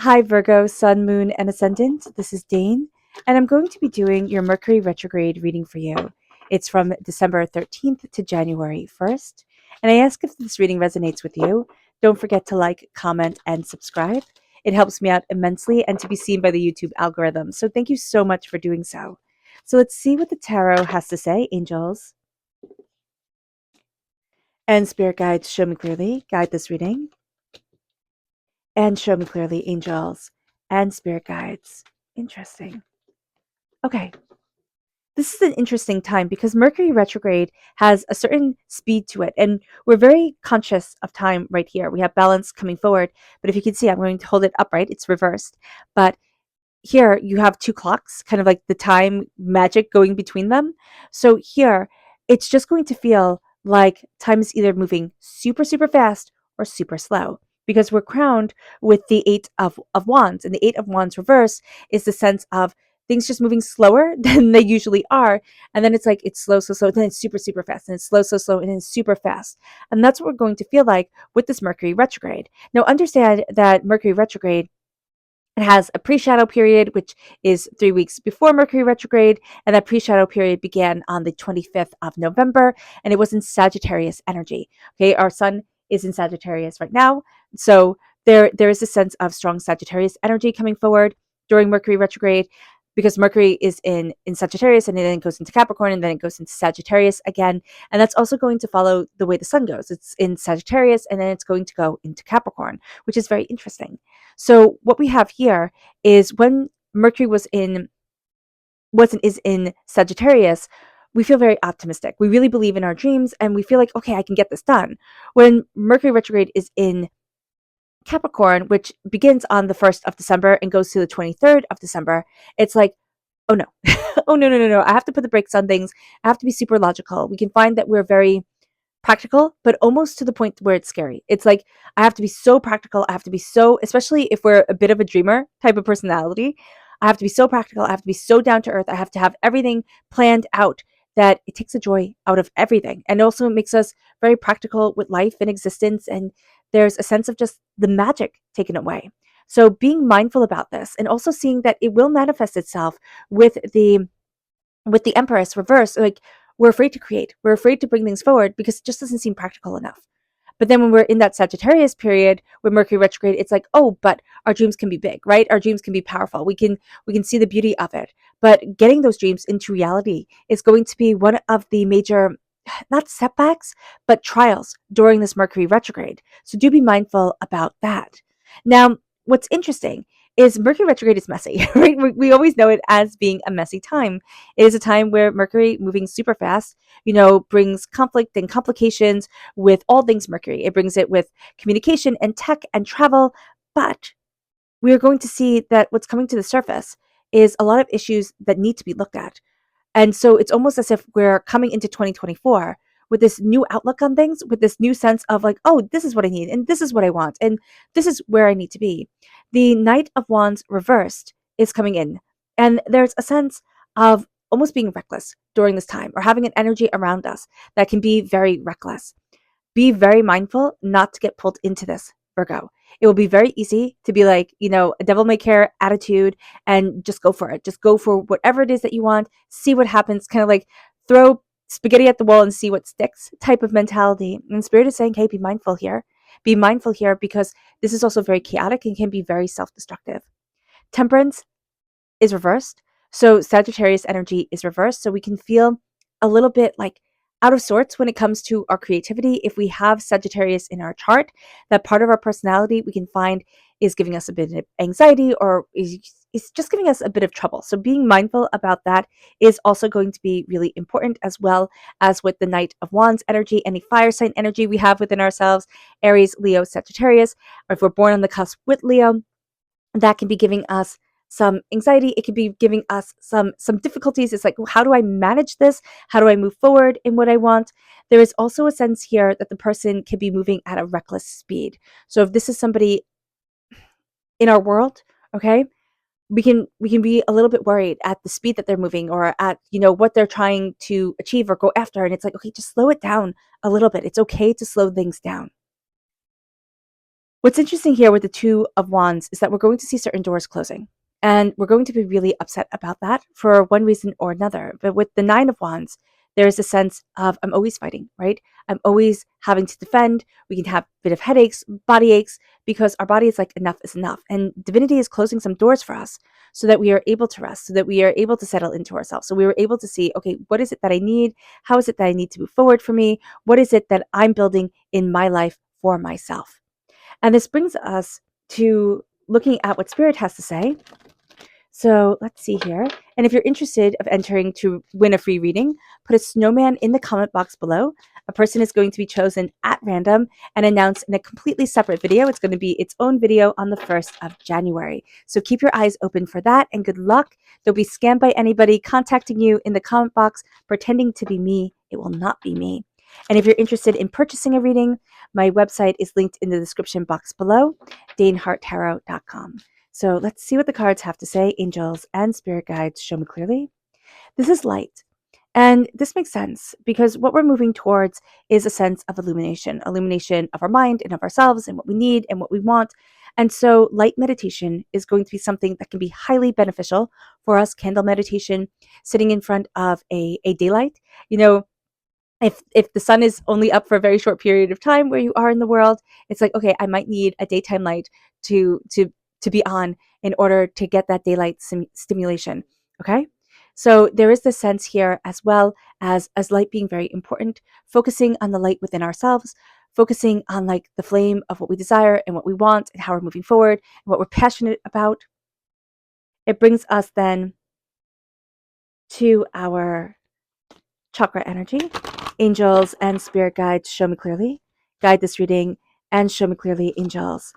Hi, Virgo, Sun, Moon, and Ascendant. This is Dane, and I'm going to be doing your Mercury retrograde reading for you. It's from December 13th to January 1st, and I ask if this reading resonates with you. Don't forget to like, comment, and subscribe. It helps me out immensely and to be seen by the YouTube algorithm, so thank you so much for doing so. So let's see what the tarot has to say, angels. And spirit guides, show me clearly, guide this reading. And show me clearly, angels and spirit guides. Interesting. Okay. This is an interesting time because Mercury retrograde has a certain speed to it, and we're very conscious of time right here. We have balance coming forward, but if you can see, I'm going to hold it upright. It's reversed. But here you have two clocks, kind of like the time magic going between them. So here, it's just going to feel like time is either moving super, super fast or super slow because we're crowned with the Eight of Wands. And the Eight of Wands reverse is the sense of things just moving slower than they usually are. And then it's like it's slow, slow, slow, then it's super, super fast. And it's slow, slow, slow, and then super fast. And that's what we're going to feel like with this Mercury retrograde. Now, understand that Mercury retrograde, it has a pre-shadow period, which is 3 weeks before Mercury retrograde, and that pre-shadow period began on the 25th of November, and it was in Sagittarius energy. Okay, our sun is in Sagittarius right now, so there is a sense of strong Sagittarius energy coming forward during Mercury retrograde, because Mercury is in Sagittarius, and then it goes into Capricorn, and then it goes into Sagittarius again, and that's also going to follow the way the sun goes. It's in Sagittarius, and then it's going to go into Capricorn, which is very interesting. So what we have here is when Mercury is in Sagittarius, we feel very optimistic. We really believe in our dreams and we feel like, okay, I can get this done. When Mercury retrograde is in Capricorn, which begins on the 1st of December and goes to the 23rd of December, it's like, oh no, oh no, no, no, no. I have to put the brakes on things. I have to be super logical. We can find that we're very practical, but almost to the point where it's scary. It's like, I have to be so practical. I have to be so, especially if we're a bit of a dreamer type of personality, I have to be so practical. I have to be so down to earth. I have to have everything planned out that it takes the joy out of everything. And also it makes us very practical with life and existence. And there's a sense of just the magic taken away. So being mindful about this and also seeing that it will manifest itself with the Empress reverse, like we're afraid to create, we're afraid to bring things forward because it just doesn't seem practical enough. But then when we're in that Sagittarius period with Mercury retrograde, it's like, oh, but our dreams can be big, right? Our dreams can be powerful. We can see the beauty of it. But getting those dreams into reality is going to be one of the major, not setbacks, but trials during this Mercury retrograde. So do be mindful about that. Now, what's interesting is Mercury retrograde is messy, right? We always know it as being a messy time. It is a time where Mercury, moving super fast, brings conflict and complications with all things Mercury. It brings it with communication and tech and travel, but we are going to see that what's coming to the surface is a lot of issues that need to be looked at. And so it's almost as if we're coming into 2024 with this new outlook on things, with this new sense of like, oh, this is what I need, and this is what I want, and this is where I need to be. The Knight of Wands reversed is coming in, and there's a sense of almost being reckless during this time or having an energy around us that can be very reckless. Be very mindful not to get pulled into this, Virgo. It will be very easy to be like, a devil may care attitude and just go for it. Just go for whatever it is that you want, see what happens, kind of like throw spaghetti at the wall and see what sticks type of mentality. And Spirit is saying, hey, be mindful here. Be mindful here because this is also very chaotic and can be very self-destructive. Temperance is reversed. So Sagittarius energy is reversed. So we can feel a little bit like out of sorts when it comes to our creativity. If we have Sagittarius in our chart, that part of our personality we can find is giving us a bit of anxiety or is just giving us a bit of trouble. So being mindful about that is also going to be really important, as well as with the Knight of Wands energy, any fire sign energy we have within ourselves, Aries, Leo, Sagittarius, or if we're born on the cusp with Leo, that can be giving us some anxiety. It could be giving us some difficulties. It's like, how do I manage this? How do I move forward in what I want? There is also a sense here that the person can be moving at a reckless speed. So if this is somebody in our world, okay, we can be a little bit worried at the speed that they're moving or at what they're trying to achieve or go after. And it's like, okay, just slow it down a little bit. It's okay to slow things down. What's interesting here with the Two of Wands is that we're going to see certain doors closing. And we're going to be really upset about that for one reason or another. But with the Nine of Wands, there is a sense of I'm always fighting, right? I'm always having to defend. We can have a bit of headaches, body aches, because our body is like, enough is enough. And divinity is closing some doors for us so that we are able to rest, so that we are able to settle into ourselves. So we were able to see, okay, what is it that I need? How is it that I need to move forward for me? What is it that I'm building in my life for myself? And this brings us to looking at what Spirit has to say. So let's see here. And if you're interested of entering to win a free reading, put a snowman in the comment box below. A person is going to be chosen at random and announced in a completely separate video. It's going to be its own video on the 1st of January. So keep your eyes open for that, and good luck. Don't be scammed by anybody contacting you in the comment box pretending to be me. It will not be me. And if you're interested in purchasing a reading, my website is linked in the description box below, daneharttarot.com. So let's see what the cards have to say. Angels and spirit guides, show me clearly. This is light. And this makes sense because what we're moving towards is a sense of illumination of our mind and of ourselves and what we need and what we want. And so light meditation is going to be something that can be highly beneficial for us. Candle meditation, sitting in front of a daylight. You know, if the sun is only up for a very short period of time where you are in the world, it's like, okay, I might need a daytime light to be on in order to get that daylight stimulation. Okay, so there is this sense here as well as light being very important, focusing on the light within ourselves, focusing on like the flame of what we desire and what we want and how we're moving forward and what we're passionate about. It brings us then to our chakra energy. Angels and spirit guides, show me clearly. Guide this reading and show me clearly, angels.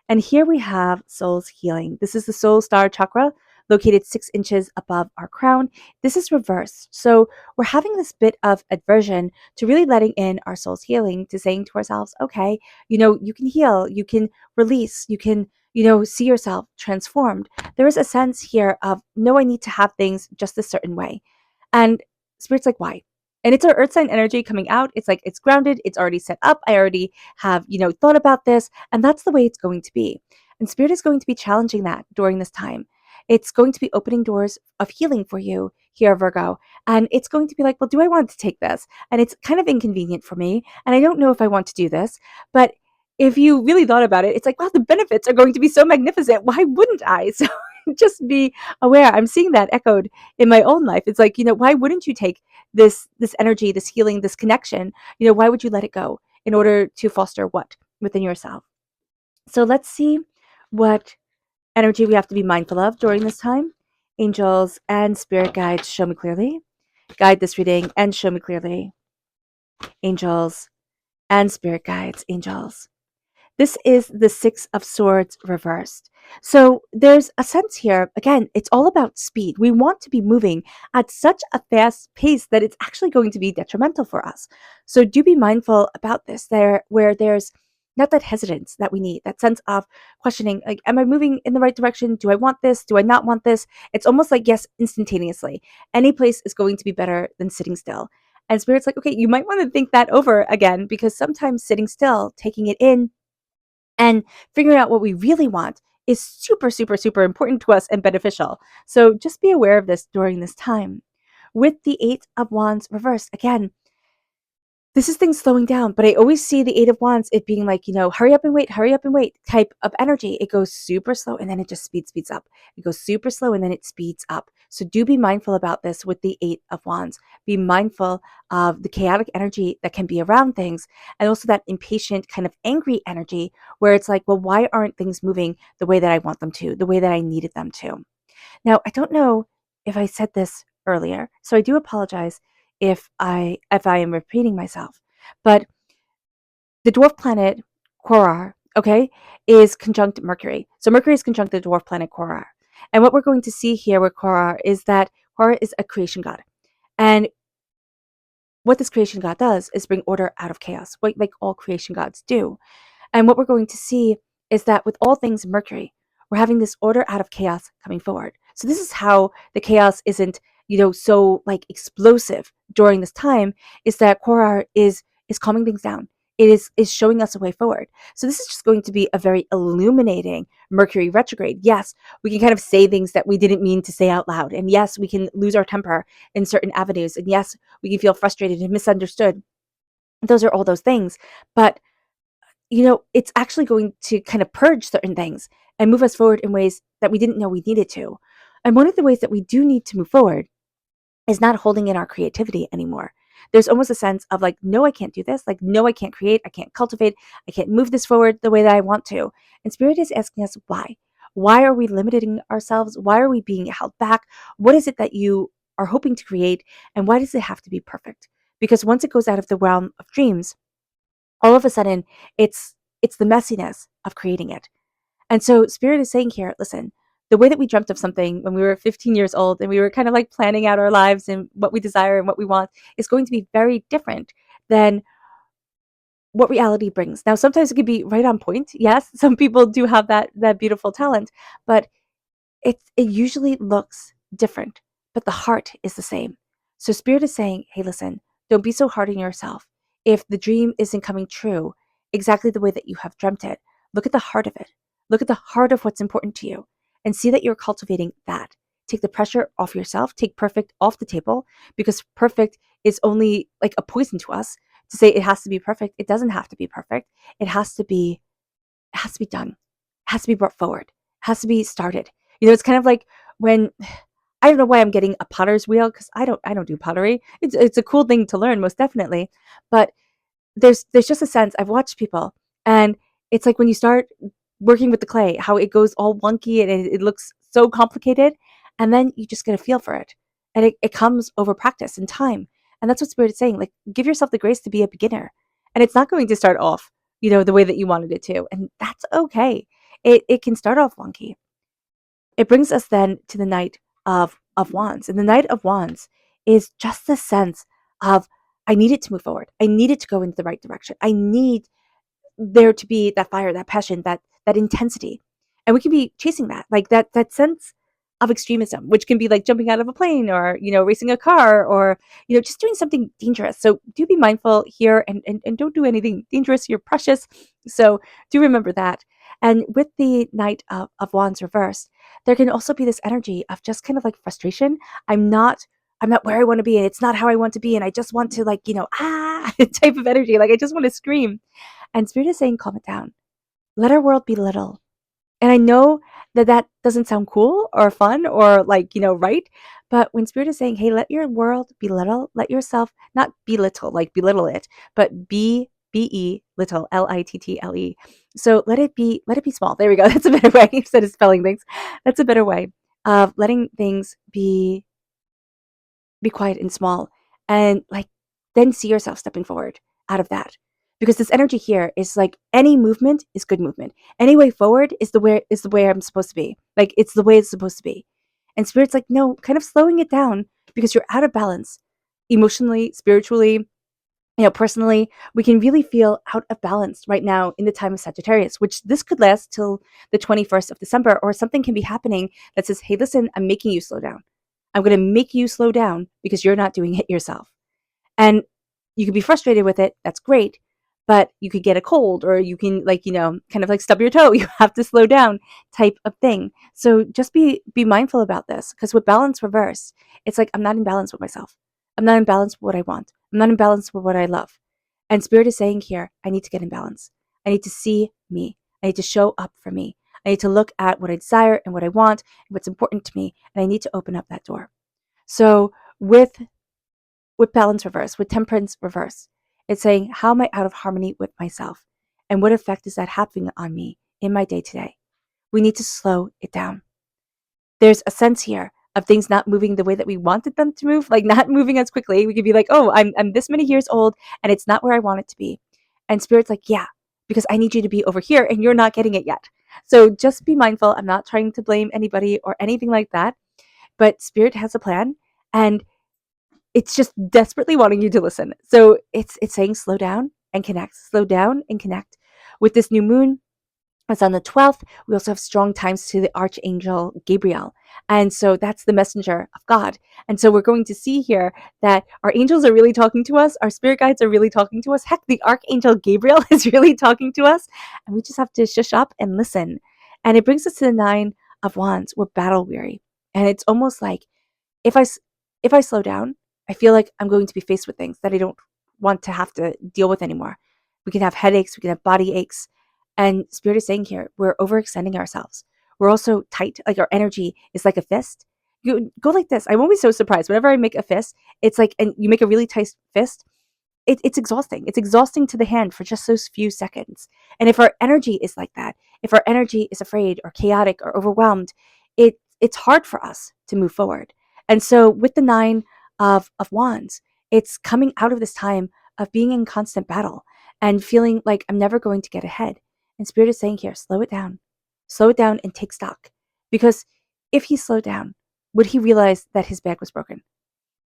And here we have soul's healing. This is the soul star chakra located 6 inches above our crown. This is reversed. So we're having this bit of aversion to really letting in our soul's healing, to saying to ourselves, okay, you can heal, you can release, you can, see yourself transformed. There is a sense here of, no, I need to have things just a certain way. And Spirit's like, why? And it's our earth sign energy coming out. It's like, it's grounded. It's already set up. I already have, thought about this. And that's the way it's going to be. And Spirit is going to be challenging that during this time. It's going to be opening doors of healing for you here, Virgo. And it's going to be like, well, do I want to take this? And it's kind of inconvenient for me. And I don't know if I want to do this. But if you really thought about it, it's like, wow, the benefits are going to be so magnificent. Why wouldn't I? So just be aware. I'm seeing that echoed in my own life. It's like, why wouldn't you take this energy, this healing, this connection? Why would you let it go in order to foster what within yourself? So let's see what energy we have to be mindful of during this time. Angels and spirit guides, show me clearly. Guide this reading and show me clearly. Angels and spirit guides, angels. This is the 6 of Swords reversed. So there's a sense here, again, it's all about speed. We want to be moving at such a fast pace that it's actually going to be detrimental for us. So do be mindful about this, where there's not that hesitance that we need, that sense of questioning, like, am I moving in the right direction? Do I want this? Do I not want this? It's almost like, yes, instantaneously. Any place is going to be better than sitting still. And Spirit's like, okay, you might want to think that over again, because sometimes sitting still, taking it in, and figuring out what we really want is super, super, super important to us and beneficial. So just be aware of this during this time. With the 8 of Wands reversed, again, this is things slowing down, but I always see the 8 of Wands, it being like, hurry up and wait type of energy. It goes super slow and then it just speeds up. It goes super slow and then it speeds up. So do be mindful about this with the 8 of Wands. Be mindful of the chaotic energy that can be around things, and also that impatient kind of angry energy where it's like, well, why aren't things moving the way that I want them to, the way that I needed them to? Now, I don't know if I said this earlier, so I do apologize if I am repeating myself. But the dwarf planet Quorar, okay, is conjunct Mercury. So Mercury is conjunct the dwarf planet Quorar. And what we're going to see here with Quorar is that Quorar is a creation god. And what this creation god does is bring order out of chaos, like all creation gods do. And what we're going to see is that with all things Mercury, we're having this order out of chaos coming forward. So this is how the chaos isn't, so like explosive during this time, is that Quorar is calming things down. is showing us a way forward. So this is just going to be a very illuminating Mercury retrograde. Yes, we can kind of say things that we didn't mean to say out loud. And yes, we can lose our temper in certain avenues. And yes, we can feel frustrated and misunderstood. Those are all those things. But it's actually going to kind of purge certain things and move us forward in ways that we didn't know we needed to. And one of the ways that we do need to move forward is not holding in our creativity anymore. There's almost a sense of like, no, I can't do this. Like, no, I can't create. I can't cultivate. I can't move this forward the way that I want to. And Spirit is asking us why. Why are we limiting ourselves? Why are we being held back? What is it that you are hoping to create? And why does it have to be perfect? Because once it goes out of the realm of dreams, all of a sudden it's the messiness of creating it. And so Spirit is saying here, listen, the way that we dreamt of something when we were 15 years old and we were kind of like planning out our lives and what we desire and what we want is going to be very different than what reality brings. Now, sometimes it can be right on point. Yes, some people do have that beautiful talent, but it usually looks different, but the heart is the same. So Spirit is saying, hey, listen, don't be so hard on yourself. If the dream isn't coming true exactly the way that you have dreamt it, look at the heart of it. Look at the heart of what's important to you and see that you're cultivating that. Take the pressure off yourself, take perfect off the table, because perfect is only like a poison to us. To say it has to be perfect, it doesn't have to be perfect. It has to be done. It has to be brought forward. It has to be started. It's kind of like when I don't know why I'm getting a potter's wheel, because I don't do pottery. It's a cool thing to learn, most definitely. But there's just a sense. I've watched people, and it's like when you start working with the clay, how it goes all wonky and it looks so complicated, and then you just get a feel for it. And it comes over practice and time. And that's what Spirit is saying. Like, give yourself the grace to be a beginner. And it's not going to start off, the way that you wanted it to. And that's okay. It can start off wonky. It brings us then to the Knight of Wands. And the Knight of Wands is just the sense of, I need it to move forward. I need it to go in the right direction. I need there to be that fire, that passion, that intensity. And we can be chasing that, like that sense of extremism, which can be like jumping out of a plane or, racing a car or, just doing something dangerous. So do be mindful here and don't do anything dangerous. You're precious. So do remember that. And with the Knight of Wands reversed, there can also be this energy of just kind of like frustration. I'm not where I want to be, and it's not how I want to be, and I just want to type of energy. Like I just want to scream. And Spirit is saying, calm it down. Let our world be little. And I know that doesn't sound cool or fun or right. But when Spirit is saying, hey, let your world be little, let yourself not be little, like belittle it, but be little, little. So let it be small. There we go. That's a better way instead of spelling things. That's a better way of letting things be quiet and small, and then see yourself stepping forward out of that. Because this energy here is like any movement is good movement. Any way forward is the way I'm supposed to be. Like it's the way it's supposed to be. And Spirit's like, no, kind of slowing it down because you're out of balance emotionally, spiritually, personally. We can really feel out of balance right now in the time of Sagittarius, which this could last till the 21st of December, or something can be happening that says, hey, listen, I'm making you slow down. I'm going to make you slow down because you're not doing it yourself. And you could be frustrated with it. That's great. But you could get a cold, or you can kind of like stub your toe. You have to slow down type of thing. So just be mindful about this, because with balance reversed, it's like I'm not in balance with myself. I'm not in balance with what I want. I'm not in balance with what I love. And Spirit is saying here, I need to get in balance. I need to see me. I need to show up for me. I need to look at what I desire and what I want and what's important to me. And I need to open up that door. So with balance reverse, with temperance reverse, it's saying, how am I out of harmony with myself? And what effect is that having on me in my day to day? We need to slow it down. There's a sense here of things not moving the way that we wanted them to move, like not moving as quickly. We could be like, oh, I'm this many years old and it's not where I want it to be. And Spirit's like, yeah, because I need you to be over here and you're not getting it yet. So just be mindful. I'm not trying to blame anybody or anything like that, but Spirit has a plan, and it's just desperately wanting you to listen. So it's saying slow down and connect, slow down and connect. With this new moon, As on the 12th, we also have strong times to the Archangel Gabriel. And so that's the messenger of God. And so we're going to see here that our angels are really talking to us. Our spirit guides are really talking to us. Heck, the Archangel Gabriel is really talking to us. And we just have to shush up and listen. And it brings us to the 9 of Wands. We're battle weary. And it's almost like if I slow down, I feel like I'm going to be faced with things that I don't want to have to deal with anymore. We can have headaches. We can have body aches. And Spirit is saying here, we're overextending ourselves. We're also tight, like our energy is like a fist. You go like this. I'm always so surprised. Whenever I make a fist, it's like, and you make a really tight fist, it's exhausting. It's exhausting to the hand for just those few seconds. And if our energy is like that, if our energy is afraid or chaotic or overwhelmed, it's hard for us to move forward. And so with the 9 of Wands, it's coming out of this time of being in constant battle and feeling like I'm never going to get ahead. And Spirit is saying here, slow it down and take stock. Because if he slowed down, would he realize that his bag was broken?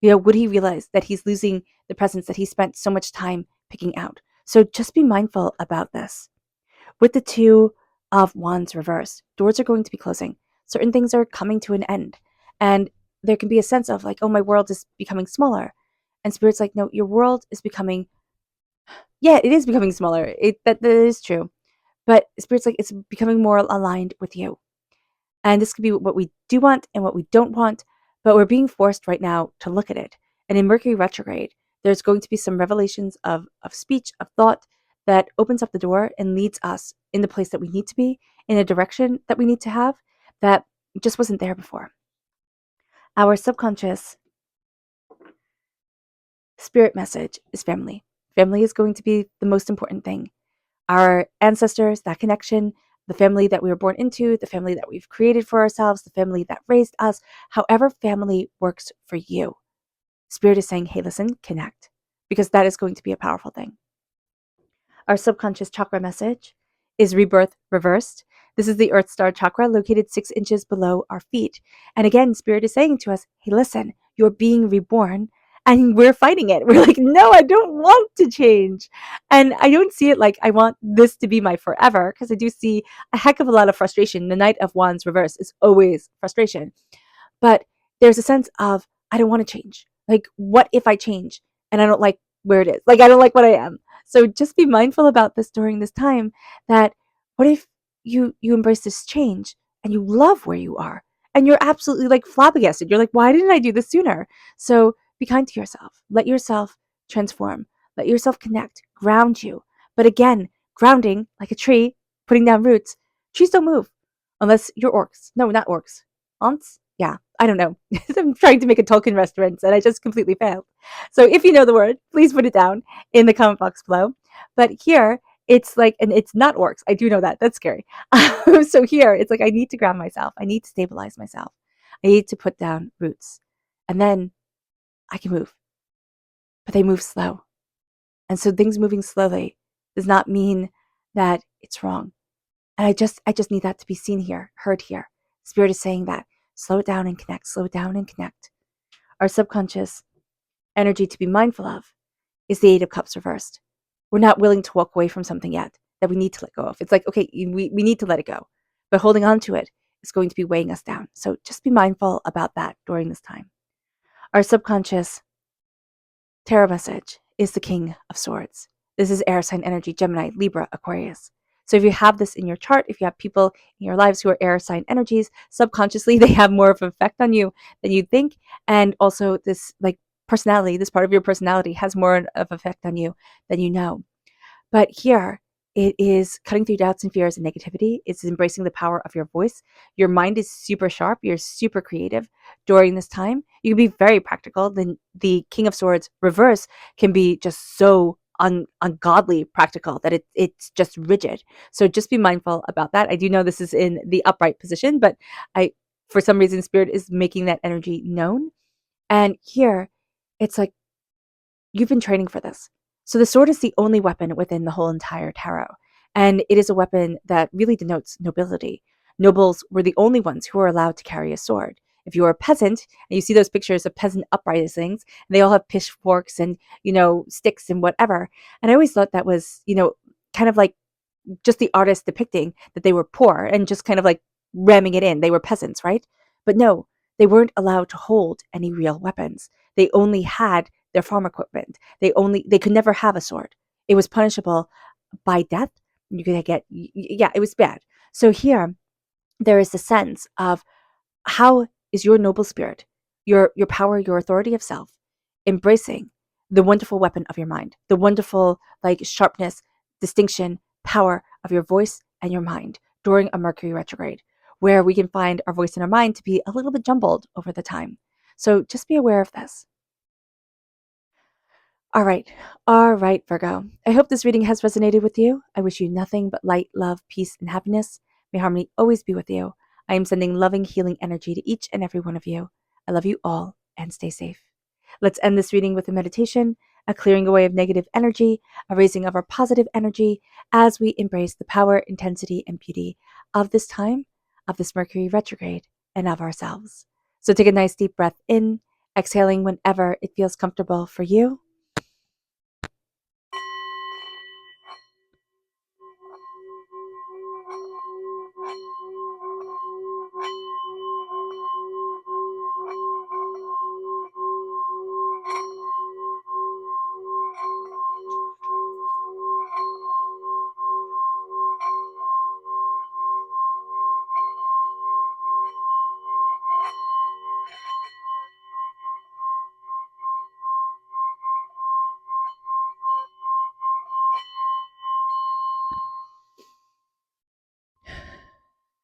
Would he realize that he's losing the presents that he spent so much time picking out? So just be mindful about this. With the 2 of Wands reversed, doors are going to be closing. Certain things are coming to an end. And there can be a sense of like, oh, my world is becoming smaller. And Spirit's like, no, your world is becoming, it is becoming smaller. That is true. But Spirit's like, it's becoming more aligned with you. And this could be what we do want and what we don't want, but we're being forced right now to look at it. And in Mercury retrograde, there's going to be some revelations of speech, of thought that opens up the door and leads us in the place that we need to be, in a direction that we need to have that just wasn't there before. Our subconscious spirit message is family. Family is going to be the most important thing. Our ancestors, that connection, the family that we were born into, the family that we've created for ourselves, the family that raised us, however family works for you. Spirit is saying, hey, listen, connect, because that is going to be a powerful thing. Our subconscious chakra message is rebirth reversed. This is the Earth Star chakra located 6 inches below our feet. And again, Spirit is saying to us, hey, listen, you're being reborn. And we're fighting it. We're like, no, I don't want to change. And I don't see it like I want this to be my forever, because I do see a heck of a lot of frustration. The Knight of Wands reverse is always frustration. But there's a sense of, I don't want to change. Like, what if I change and I don't like where it is? Like, I don't like what I am. So just be mindful about this during this time, that what if you embrace this change and you love where you are and you're absolutely like flabbergasted. You're like, why didn't I do this sooner? So be kind to yourself. Let yourself transform. Let yourself connect. Ground you. But again, grounding, like a tree, putting down roots. Trees don't move unless you're orcs. No, not orcs. Aunts? Yeah, I don't know. I'm trying to make a Tolkien reference and I just completely failed. So if you know the word, please put it down in the comment box below. But here, it's like, and it's not orcs. I do know that. That's scary. So here, it's like I need to ground myself. I need to stabilize myself. I need to put down roots. And then I can move. But they move slow. And so things moving slowly does not mean that it's wrong. And I just need that to be seen here, heard here. Spirit is saying that. Slow it down and connect. Slow it down and connect. Our subconscious energy to be mindful of is the 8 of Cups reversed. We're not willing to walk away from something yet that we need to let go of. It's like, okay, we need to let it go. But holding on to it is going to be weighing us down. So just be mindful about that during this time. Our subconscious tarot message is the King of Swords. This is air sign energy, Gemini, Libra, Aquarius. So if you have this in your chart, if you have people in your lives who are air sign energies, subconsciously they have more of an effect on you than you think. And also this like personality, this part of your personality has more of effect on you than you know. But here, it is cutting through doubts and fears and negativity. It's embracing the power of your voice. Your mind is super sharp. You're super creative during this time. You can be very practical. The King of Swords reverse can be just so ungodly practical that it's just rigid. So just be mindful about that. I do know this is in the upright position, but for some reason, Spirit is making that energy known. And here, it's like you've been training for this. So the sword is the only weapon within the whole entire tarot. And it is a weapon that really denotes nobility. Nobles were the only ones who were allowed to carry a sword. If you were a peasant, and you see those pictures of peasant uprisings, and they all have pitchforks and, sticks and whatever. And I always thought that was, kind of like just the artist depicting that they were poor and just kind of like ramming it in. They were peasants, right? But no, they weren't allowed to hold any real weapons. They only had their farm equipment. They could never have a sword. It was punishable by death. You could get, yeah, it was bad. So here there is the sense of how is your noble spirit, your power, your authority of self, embracing the wonderful weapon of your mind, the wonderful like sharpness, distinction, power of your voice and your mind during a Mercury retrograde, where we can find our voice and our mind to be a little bit jumbled over the time. So just be aware of this. All right. All right, Virgo. I hope this reading has resonated with you. I wish you nothing but light, love, peace, and happiness. May harmony always be with you. I am sending loving, healing energy to each and every one of you. I love you all and stay safe. Let's end this reading with a meditation, a clearing away of negative energy, a raising of our positive energy as we embrace the power, intensity, and beauty of this time, of this Mercury retrograde, and of ourselves. So take a nice deep breath in, exhaling whenever it feels comfortable for you.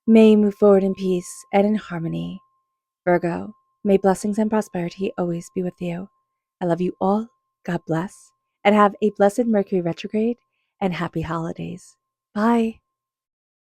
May you move forward in peace and in harmony. Virgo, may blessings and prosperity always be with you. I love you all. God bless. And have a blessed Mercury retrograde and happy holidays. Bye.